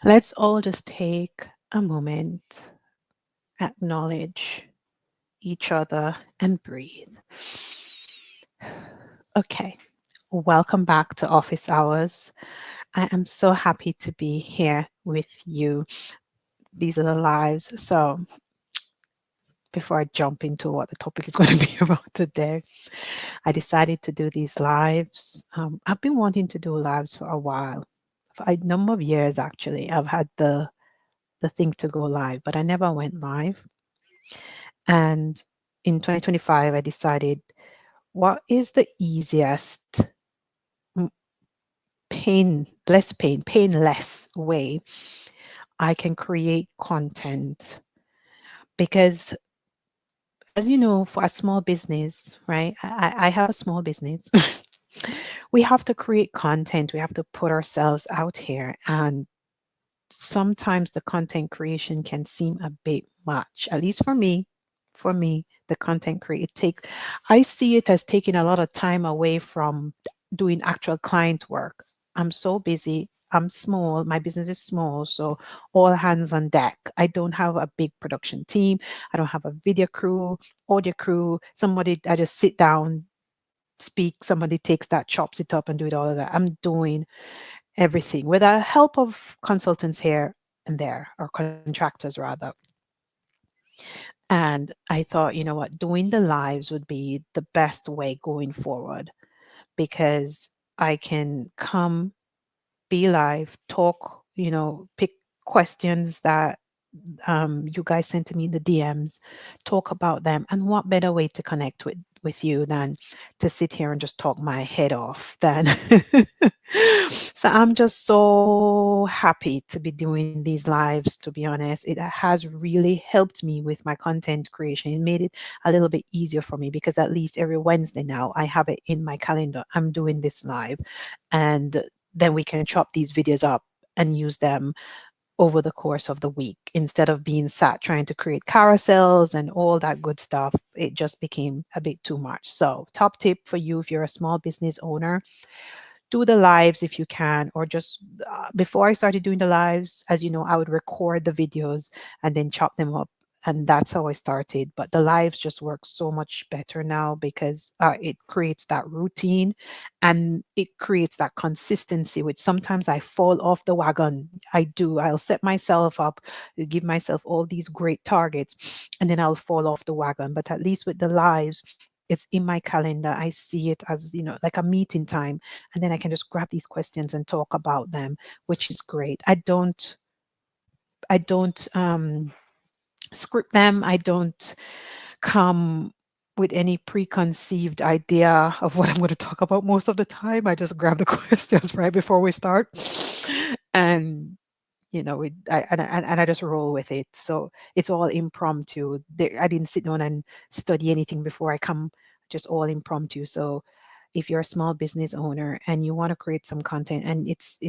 Let's all just take a moment, acknowledge each other, and breathe. Okay, welcome back to Office Hours. I am so happy to be here with you. These are the lives. So, before I jump into what the topic is going to be about today, I decided to do these lives. I've been wanting to do lives for a while, for a number of years actually. I've had the thing to go live, but I never went live. And in 2025, I decided what is the easiest, m- pain less way I can create content. Because as you know, for a small business, right? I have a small business. We have to create content. We have to put ourselves out here. And sometimes the content creation can seem a bit much, at least for me. For me, the content create take I see it as taking a lot of time away from doing actual client work. I'm so busy. I'm small. My business is small, so all hands on deck. I don't have a big production team. I don't have a video crew, audio crew. Somebody I just sit down, speak. Somebody takes that, chops it up, and do it all of that. I'm doing everything with the help of consultants here and there, or contractors rather. And I thought, you know what, doing the lives would be the best way going forward, because I can come, be live, talk, pick questions that you guys sent to me in the DMs, talk about them. And what better way to connect with you than to sit here and just talk my head off than so I'm just so happy to be doing these lives. To be honest, it has really helped me with my content creation. It made it a little bit easier for me, because at least every Wednesday now I have it in my calendar. I'm doing this live, and then we can chop these videos up and use them over the course of the week, instead of being sat trying to create carousels and all that good stuff. It just became a bit too much. So, top tip for you, if you're a small business owner, do the lives if you can, or just before I started doing the lives, as you know, I would record the videos and then chop them up. And that's how I started. But the lives just work so much better now, because it creates that routine and it creates that consistency, which sometimes I fall off the wagon. I do. I'll set myself up, give myself all these great targets, and then I'll fall off the wagon. But at least with the lives, it's in my calendar. I see it as, like a meeting time, and then I can just grab these questions and talk about them, which is great. I don't script them. I don't come with any preconceived idea of what I'm going to talk about most of the time. I just grab the questions right before we start, and I just roll with it. So it's all impromptu. I didn't sit down and study anything before I come. Just all impromptu. So if you're a small business owner and you want to create some content, and it's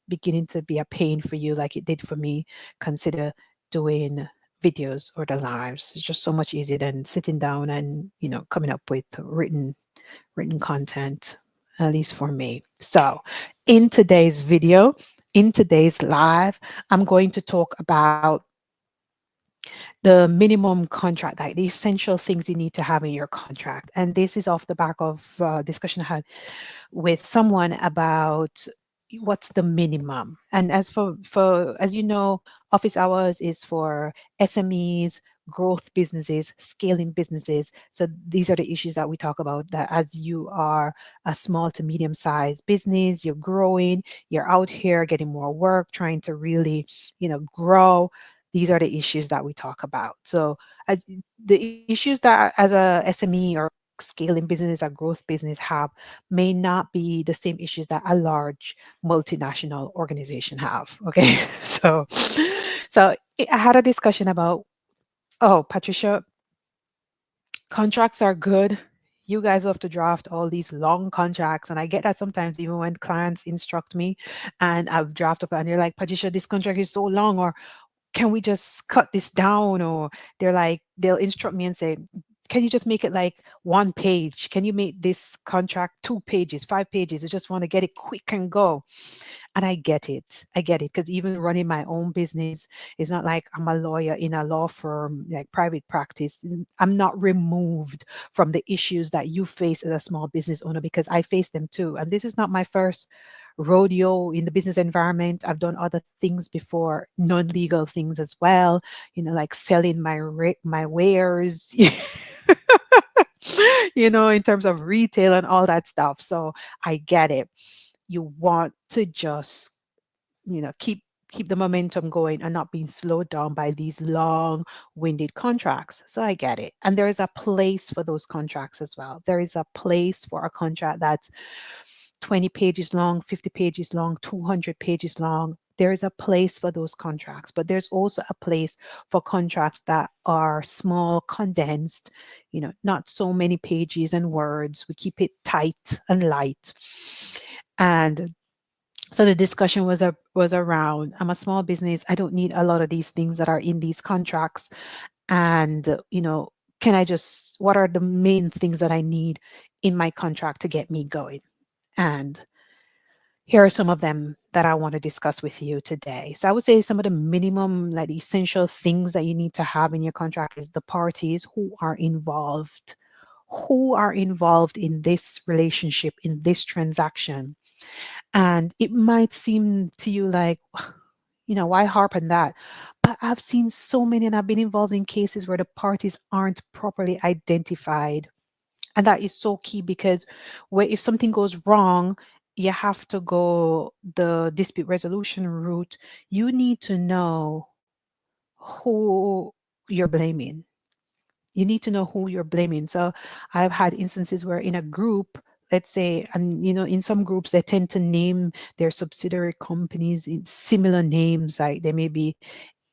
beginning to be a pain for you, like it did for me, consider doing videos or the lives. It's just so much easier than sitting down and coming up with written content, at least for me. So, in today's video, in today's live, I'm going to talk about the minimum contract, like the essential things you need to have in your contract. And this is off the back of discussion I had with someone about what's the minimum. And as you know, office hours is for SMEs, growth businesses, scaling businesses. So these are the issues that we talk about, that as you are a small to medium sized business, you're growing, you're out here getting more work, trying to really grow. These are the issues that we talk about. So as the issues that as a SME or scaling business, a growth business have, may not be the same issues that a large multinational organization have. Okay. So I had a discussion about, oh, Patricia, contracts are good. You guys have to draft all these long contracts. And I get that sometimes, even when clients instruct me and I've drafted up and they're like, Patricia, this contract is so long, or can we just cut this down? Or they'll instruct me and say, can you just make it like 1 page? Can you make this contract 2 pages, 5 pages? I just want to get it quick and go. And I get it. I get it. Because even running my own business, it's not like I'm a lawyer in a law firm, like private practice. I'm not removed from the issues that you face as a small business owner, because I face them too. And this is not my first rodeo in the business environment. I've done other things before, non-legal things as well, like selling my wares, in terms of retail and all that stuff. So I get it. You want to just keep the momentum going and not being slowed down by these long-winded contracts. So I get it. And there is a place for those contracts as well. There is a place for a contract that's 20 pages long, 50 pages long, 200 pages long. There is a place for those contracts, but there's also a place for contracts that are small, condensed, not so many pages and words. We keep it tight and light. And so the discussion was around, I'm a small business. I don't need a lot of these things that are in these contracts. And, can I just, what are the main things that I need in my contract to get me going? And here are some of them that I want to discuss with you today. So I would say some of the minimum, like essential things that you need to have in your contract is the parties who are involved. Who are involved in this relationship, in this transaction? And it might seem to you like, why harp on that? But I've seen so many, and I've been involved in cases where the parties aren't properly identified. And that is so key, because if something goes wrong, you have to go the dispute resolution route. You need to know who you're blaming. You need to know who you're blaming. So I've had instances where in a group, let's say, and in some groups, they tend to name their subsidiary companies in similar names. Like there may be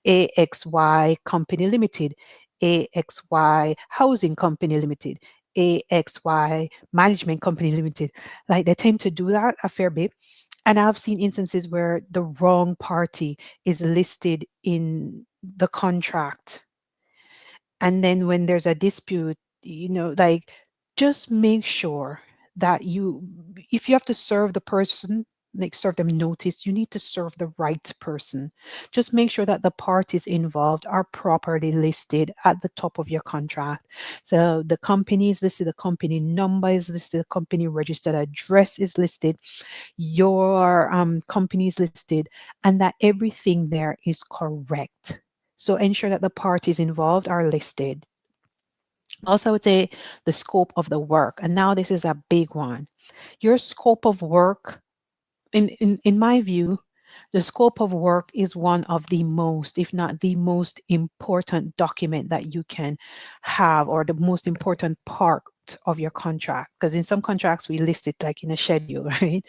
AXY Company Limited, AXY Housing Company Limited, AXY Management Company Limited. Like they tend to do that a fair bit. And I've seen instances where the wrong party is listed in the contract. And then when there's a dispute, like, just make sure that if you have to serve the person, like serve them notice, you need to serve the right person. Just make sure that the parties involved are properly listed at the top of your contract. So the company is listed, the company number is listed, the company registered address is listed, your company is listed, and that everything there is correct. So ensure that the parties involved are listed. Also, I would say the scope of the work. And now this is a big one. Your scope of work, in my view, the scope of work is one of the most, if not the most important document that you can have, or the most important part of your contract. Because in some contracts we list it like in a schedule, right?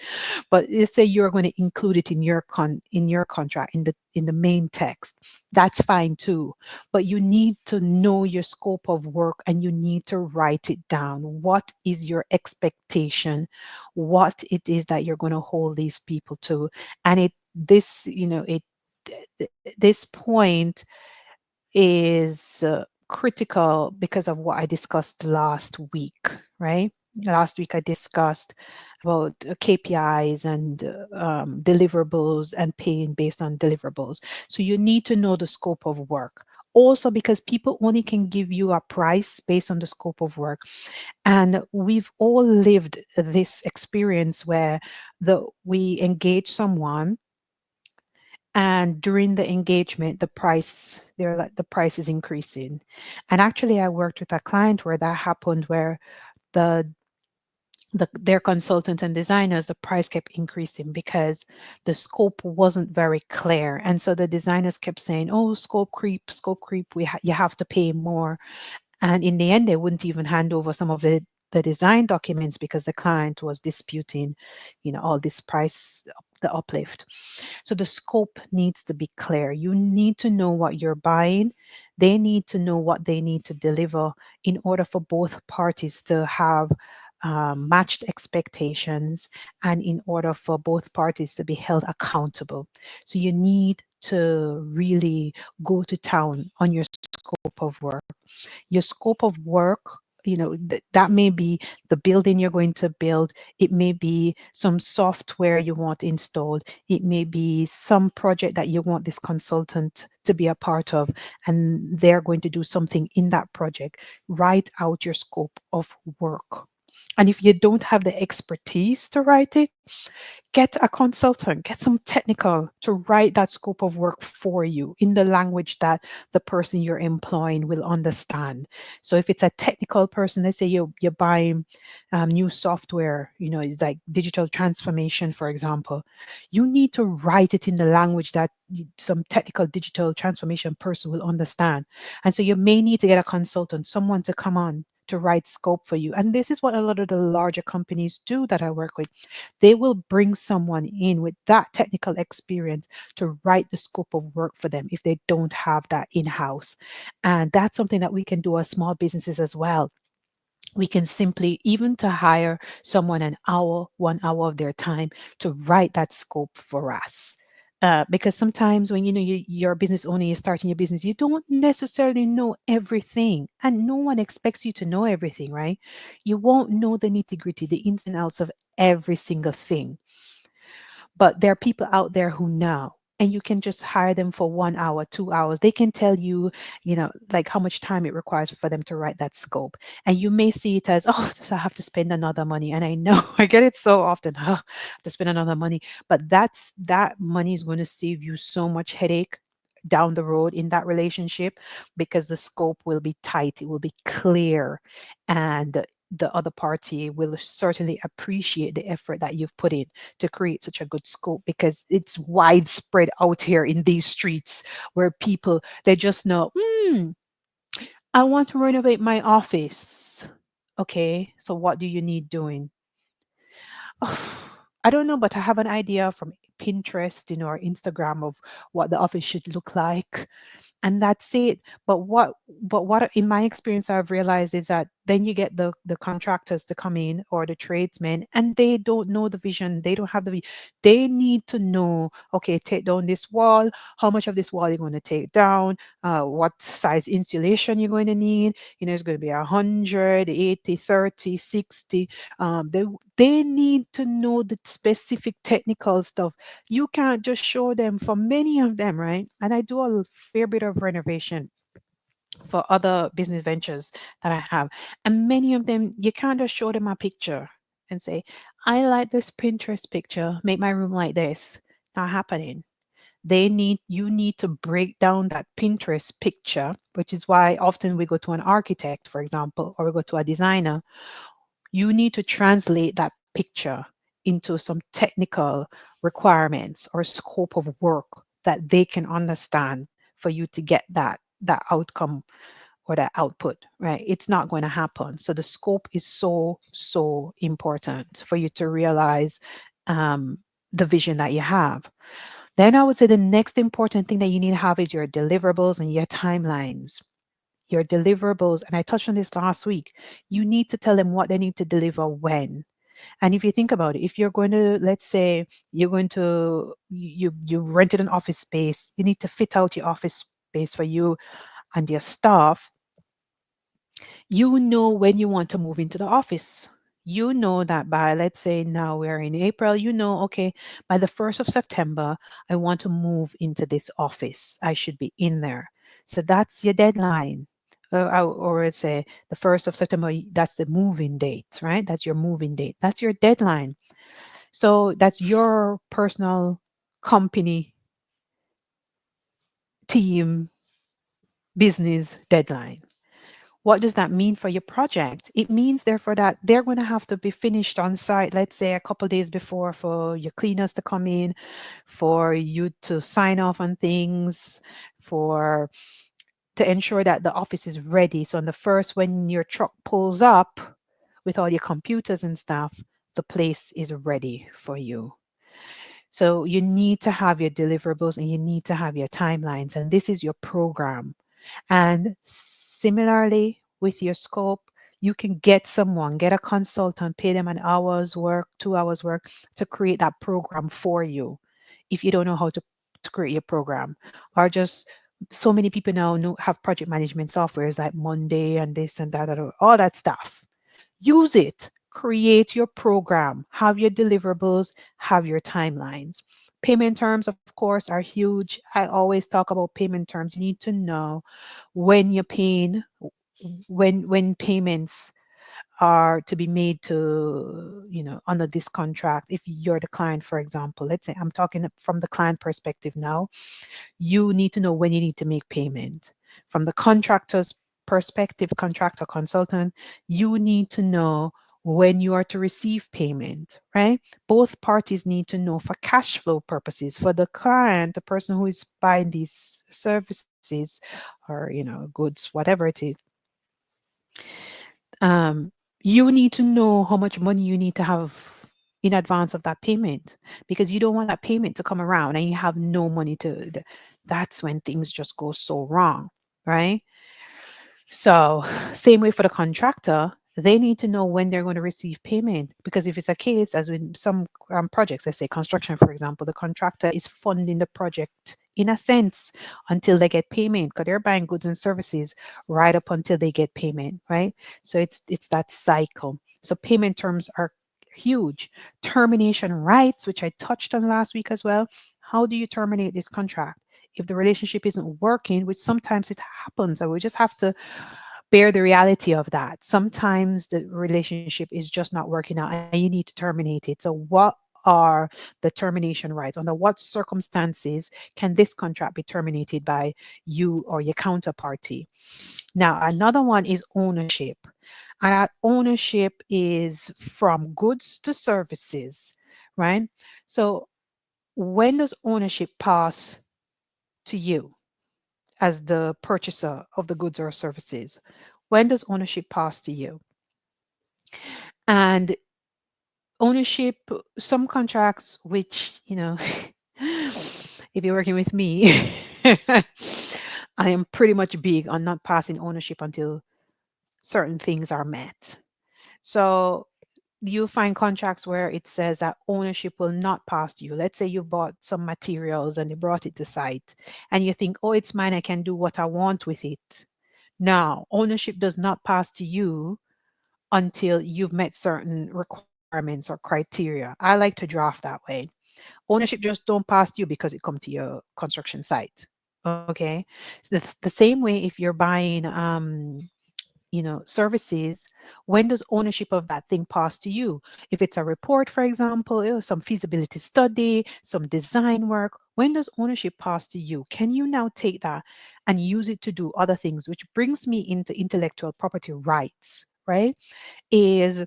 But let's say you're going to include it in your contract, in the main text. That's fine too. But you need to know your scope of work, and you need to write it down. What is your expectation? What it is that you're going to hold these people to? And this point is critical because of what I discussed last week, right? Last week I discussed about KPIs and deliverables and paying based on deliverables. So you need to know the scope of work. Also, because people only can give you a price based on the scope of work. And we've all lived this experience where we engage someone, and during the engagement the price is increasing. And actually I worked with a client where that happened, where the their consultants and designers, the price kept increasing because the scope wasn't very clear. And so the designers kept saying, oh, scope creep, you have to pay more. And in the end, they wouldn't even hand over some of the design documents because the client was disputing, all this price, the uplift. So the scope needs to be clear. You need to know what you're buying. They need to know what they need to deliver in order for both parties to have matched expectations, and in order for both parties to be held accountable. So you need to really go to town on your scope of work. Your scope of work, that may be the building you're going to build. It may be some software you want installed. It may be some project that you want this consultant to be a part of, and they're going to do something in that project. Write out your scope of work. And if you don't have the expertise to write it, get a consultant, get some technical to write that scope of work for you in the language that the person you're employing will understand. So if it's a technical person, let's say you're buying new software, it's like digital transformation, for example, you need to write it in the language that some technical digital transformation person will understand. And so you may need to get a consultant, someone to come on to write scope for you. And this is what a lot of the larger companies do that I work with. They will bring someone in with that technical experience to write the scope of work for them if they don't have that in house. And that's something that we can do as small businesses as well. We can simply, even to hire someone an hour, 1 hour of their time to write that scope for us. Because sometimes when you're a business owner, you're starting your business, you don't necessarily know everything, and no one expects you to know everything, right? You won't know the nitty gritty, the ins and outs of every single thing, but there are people out there who know, and you can just hire them for 1 hour, 2 hours. They can tell you, like how much time it requires for them to write that scope. And you may see it as, oh, so I have to spend another money. And I know I get it so often, oh, I have to spend another money. But that money is going to save you so much headache down the road in that relationship, because the scope will be tight, it will be clear, and the other party will certainly appreciate the effort that you've put in to create such a good scope, because it's widespread out here in these streets where people, they just know, I want to renovate my office. Okay, so what do you need doing? Oh, I don't know, but I have an idea from Pinterest, or Instagram of what the office should look like, and that's it. But what in my experience I've realized is that then you get the contractors to come in, or the tradesmen, and they don't know the vision, they don't have they need to know, okay, take down this wall, how much of this wall you're going to take down, what size insulation you're going to need, it's going to be 180, 30, 60. They need to know the specific technical stuff. You can't just show them, for many of them, right? And I do a fair bit of renovation for other business ventures that I have. And many of them, you can't just show them a picture and say, I like this Pinterest picture, make my room like this. Not happening. You need to break down that Pinterest picture, which is why often we go to an architect, for example, or we go to a designer. You need to translate that picture into some technical requirements or scope of work that they can understand for you to get that outcome or that output, right? It's not going to happen. So the scope is so important for you to realize the vision that you have. Then I would say the next important thing that you need to have is your deliverables and your timelines. Your deliverables, and I touched on this last week, you need to tell them what they need to deliver when. And if you think about it, if you're going to, let's say you're going to, you rented an office space, you need to fit out your office space for you and your staff. You know when you want to move into the office. You know that by, let's say now we're in April, okay, by the 1st of September, I want to move into this office. I should be in there. So that's your deadline. Or let's say the 1st of September, that's the moving date, right? That's your moving date. That's your deadline. So that's your personal company, team, business deadline. What does that mean for your project? It means, therefore, that they're going to have to be finished on site, let's say a couple days before, for your cleaners to come in, for you to sign off on things, for to ensure that the office is ready. So on the first, when your truck pulls up with all your computers and stuff, the place is ready for you. So you need to have your deliverables and you need to have your timelines, and this is your program. And similarly with your scope, you can get a consultant, pay them an hour's work, 2 hours work to create that program for you if you don't know how to create your program, or just So many people now know have project management softwares like Monday and this and that, all that stuff. Use it. Create your program. Have your deliverables. Have your timelines. Payment terms, of course, are huge. I always talk about payment terms. You need to know when you're paying, when payments are to be made to, under this contract. If you're the client, for example, let's say I'm talking from the client perspective now, you need to know when you need to make payment. From the contractor's perspective, contractor consultant, you need to know when you are to receive payment, right? Both parties need to know for cash flow purposes. For the client, the person who is buying these services or goods, whatever it is, um, you need to know how much money you need to have in advance of that payment, because you don't want that payment to come around and you have no money that's when things just go so wrong, right? So, same way for the contractor, they need to know when they're going to receive payment, because if it's a case, as in some projects, let's say construction, for example, the contractor is funding the project in a sense until they get payment, because they're buying goods and services right up until they get payment, right? So it's that cycle. So payment terms are huge. Termination rights, which I touched on last week as well. How do you terminate this contract? If the relationship isn't working, which sometimes it happens, and we just have to bear the reality of that. Sometimes the relationship is just not working out and you need to terminate it. So, what are the termination rights? Under what circumstances can this contract be terminated by you or your counterparty? Now, another one is ownership. And that ownership is from goods to services, right? So, when does ownership pass to you as the purchaser of the goods or services? When does ownership pass to you? And ownership, some contracts, which, if you're working with me, I am pretty much big on not passing ownership until certain things are met. So you'll find contracts where it says that ownership will not pass to you. Let's say you bought some materials and you brought it to site and you think, oh, it's mine, I can do what I want with it. Now, ownership does not pass to you until you've met certain requirements or criteria. I like to draft that way. Ownership just don't pass to you because it come to your construction site. Okay. So the same way, if you're buying services, when does ownership of that thing pass to you? If it's a report, for example, some feasibility study, some design work, when does ownership pass to you? Can you now take that and use it to do other things? Which brings me into intellectual property rights, right? Is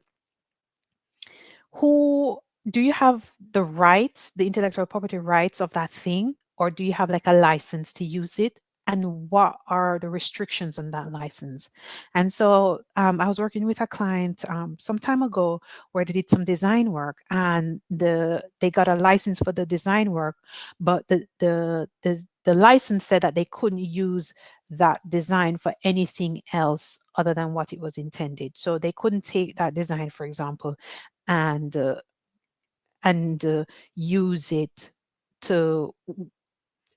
who do you have the rights, the intellectual property rights of that thing, or do you have like a license to use it? And what are the restrictions on that license? And so I was working with a client some time ago where they did some design work, and they got a license for the design work, but the license said that they couldn't use that design for anything else other than what it was intended. So they couldn't take that design, for example, and use it to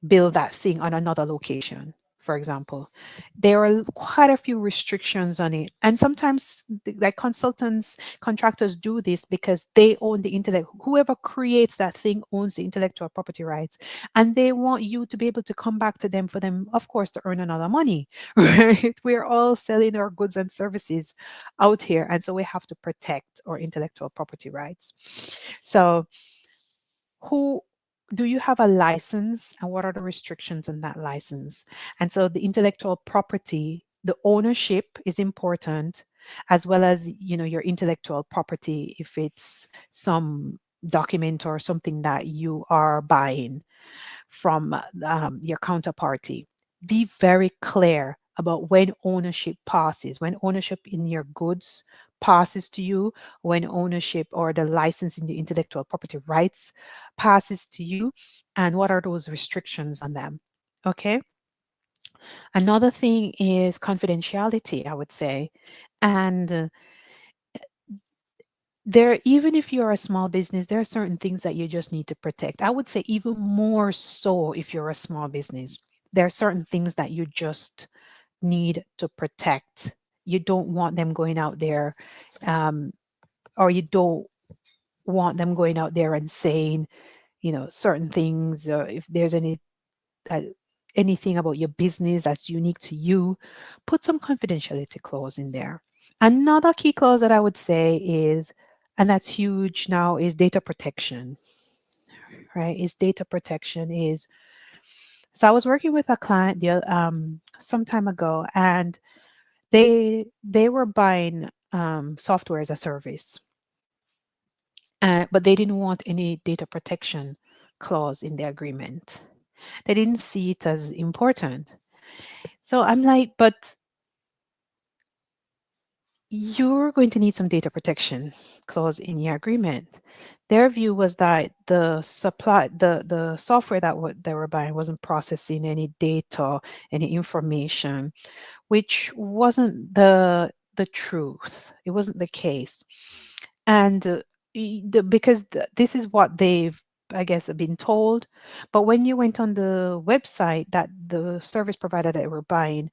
build that thing on another location, for example. There are quite a few restrictions on it. And sometimes, like consultants, contractors do this because they own the intellect. Whoever creates that thing owns the intellectual property rights. And they want you to be able to come back to them for them, of course, to earn another money, right? We're all selling our goods and services out here. And so we have to protect our intellectual property rights. So, who do you have a license, and what are the restrictions on that license? And so the intellectual property, the ownership is important, as well as your intellectual property, if it's some document or something that you are buying from your counterparty. Be very clear about when ownership passes, when ownership in your goods passes to you, when ownership or the license in the intellectual property rights passes to you, and what are those restrictions on them. Okay. Another thing is confidentiality, I would say. And there, even if you're a small business, there are certain things that you just need to protect. I would say even more so if you're a small business. There are certain things that you just need to protect. You don't want them going out there, um, or you don't want them going out there and saying, certain things. If there's uh, anything about your business that's unique to you, put some confidentiality clause in there. Another key clause that I would say is, and that's huge now, is data protection. Right? Is data protection is so I was working with a client some time ago, and they were buying software as a service, but they didn't want any data protection clause in the agreement. They didn't see it as important. So I'm like, but you're going to need some data protection clause in your agreement. Their view was that the software that they were buying wasn't processing any data, any information, which wasn't the truth. It wasn't the case. And because this is what they've, I guess, been told. But when you went on the website that the service provider that were buying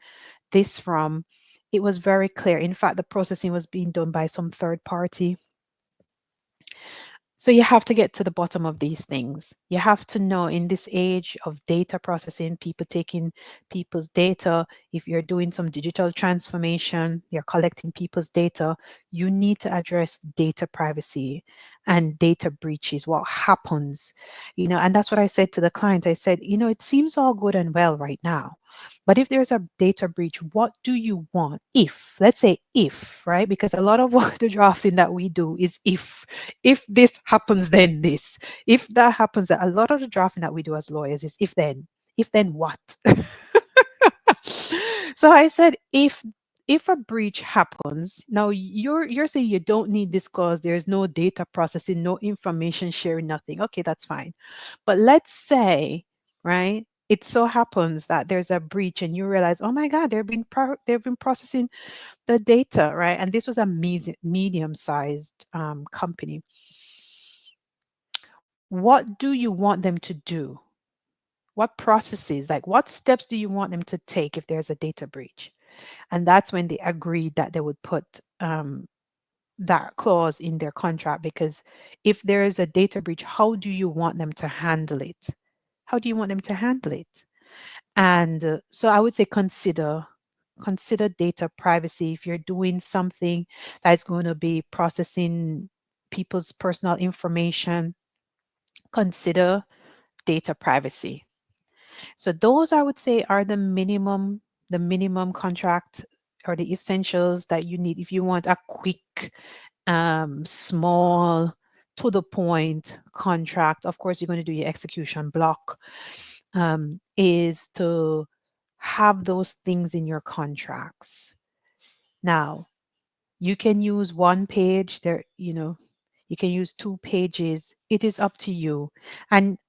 this from, it was very clear. In fact, the processing was being done by some third party. So you have to get to the bottom of these things. You have to know, in this age of data processing, people taking people's data, if you're doing some digital transformation, you're collecting people's data, you need to address data privacy and data breaches, what happens. And that's what I said to the client. I said, it seems all good and well right now. But if there's a data breach, what do you want? If, let's say if, right? Because a lot of what the drafting that we do is if this happens, then this. If that happens, that a lot of the drafting that we do as lawyers is if then what? So I said, if a breach happens, now you're saying you don't need this clause, there's no data processing, no information sharing, nothing. Okay, that's fine. But let's say, right, it so happens that there's a breach and you realize, oh my God, they've been processing the data, right? And this was a medium-sized company. What do you want them to do? What processes, like what steps do you want them to take if there's a data breach? And that's when they agreed that they would put that clause in their contract, because if there is a data breach, how do you want them to handle it? How do you want them to handle it? And so I would say consider data privacy. If you're doing something that's going to be processing people's personal information, consider data privacy. So those, I would say, are the minimum contract, or the essentials that you need if you want a quick, small, to the point contract. Of course, you're going to do your execution block, is to have those things in your contracts. Now, you can use one page there, you can use 2 pages. It is up to you. And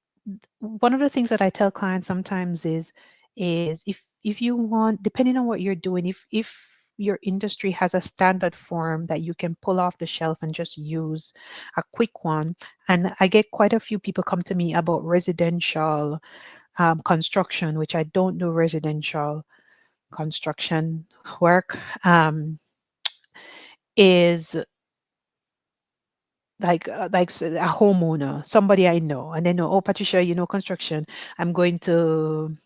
one of the things that I tell clients sometimes is if you want, depending on what you're doing, if your industry has a standard form that you can pull off the shelf and just use a quick one. And I get quite a few people come to me about residential construction, which I don't do residential construction work, is a homeowner, somebody I know, and they know, oh, Patricia, construction. I'm going to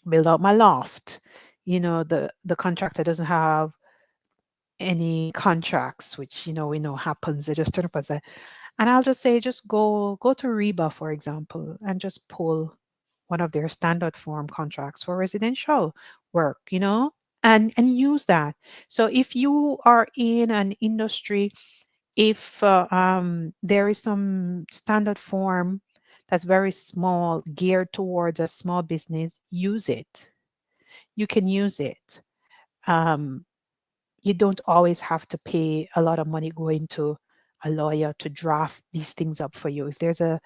build out my loft. The contractor doesn't have any contracts, which we know happens. They just turn up and say, and I'll just say, just go to Reba, for example, and just pull one of their standard form contracts for residential work, and use that. So if you are in an industry, if there is some standard form that's very small, geared towards a small business, use it. You can use it. Um, you don't always have to pay a lot of money going to a lawyer to draft these things up for you. If there's a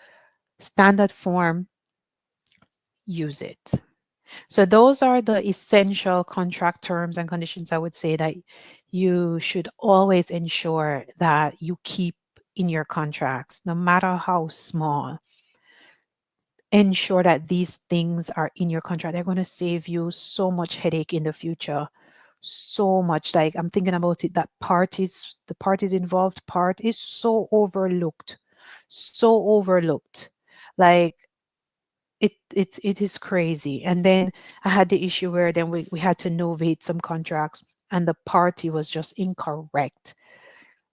standard form, use it. So those are the essential contract terms and conditions, I would say, that you should always ensure that you keep in your contracts, no matter how small. ensure that these things are in your contract. They're going to save you so much headache in the future. So much. Like I'm thinking about it, that the parties involved part is so overlooked. So overlooked. Like it is crazy. And then I had the issue where then we had to novate some contracts and the party was just incorrect.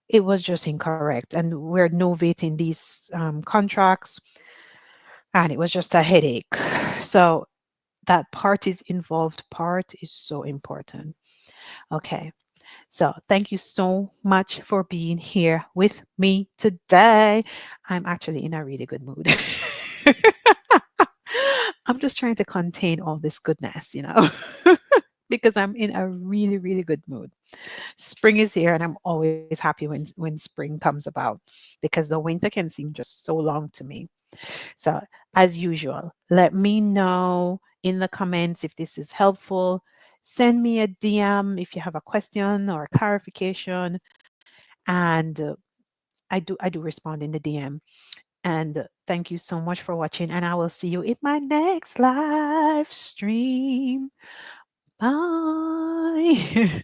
It was just incorrect. And we're novating these contracts and it was just a headache. So that parties involved part is so important. Okay. So thank you so much for being here with me today. I'm actually in a really good mood. I'm just trying to contain all this goodness, because I'm in a really, really good mood. Spring is here, and I'm always happy when spring comes about because the winter can seem just so long to me. So, as usual, let me know in the comments if this is helpful. Send me a DM if you have a question or a clarification, and I do respond in the DM. And thank you so much for watching, and I will see you in my next live stream. Bye.